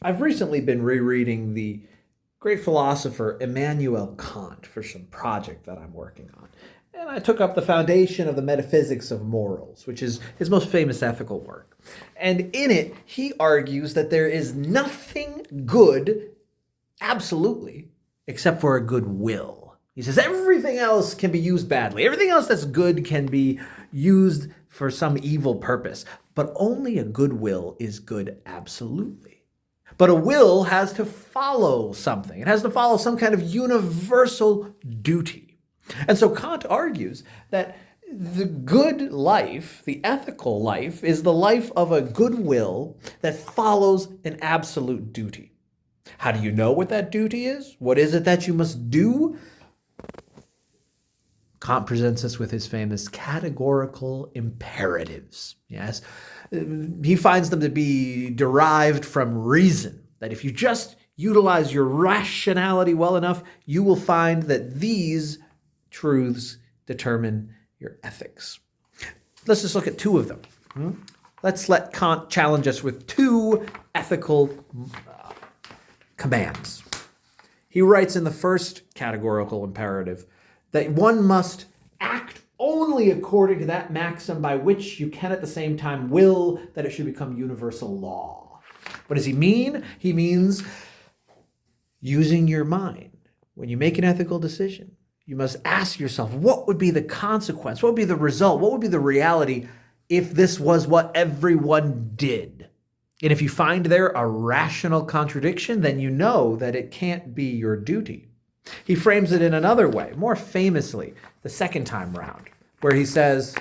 I've recently been rereading the great philosopher Immanuel Kant for some project that I'm working on. And I took up the foundation of the metaphysics of morals, which is his most famous ethical work. And in it, he argues that there is nothing good, absolutely, except for a good will. He says everything else can be used badly. Everything else that's good can be used for some evil purpose. But only a good will is good absolutely. But a will has to follow something. It has to follow some kind of universal duty. And so Kant argues that the good life, the ethical life, is the life of a good will that follows an absolute duty. How do you know what that duty is? What is it that you must do? Kant presents us with his famous categorical imperatives. Yes, he finds them to be derived from reason, that if you just utilize your rationality well enough, you will find that these truths determine your ethics. Let's just look at two of them. Let's let Kant challenge us with two ethical commands. He writes in the first categorical imperative that one must act only according to that maxim by which you can at the same time will that it should become universal law. What does he mean? He means using your mind. When you make an ethical decision, you must ask yourself, what would be the consequence? What would be the result? What would be the reality if this was what everyone did? And if you find there a rational contradiction, then you know that it can't be your duty. He frames it in another way, more famously, the second time round, where he says,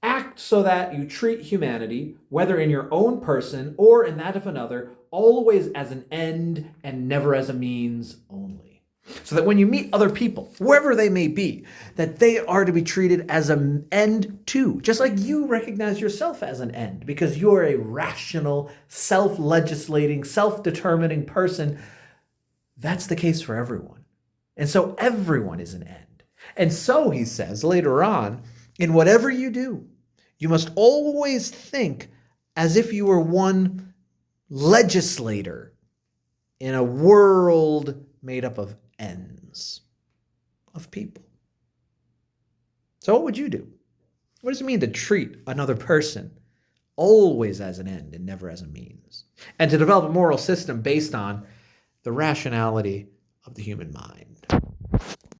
act so that you treat humanity, whether in your own person or in that of another, always as an end and never as a means only. So that when you meet other people, wherever they may be, that they are to be treated as an end too, just like you recognize yourself as an end, because you're a rational, self-legislating, self-determining person. That's the case for everyone. And so everyone is an end. And so, he says later on, in whatever you do, you must always think as if you were one legislator in a world made up of ends, of people. So what would you do? What does it mean to treat another person always as an end and never as a means? And to develop a moral system based on the rationality of the human mind.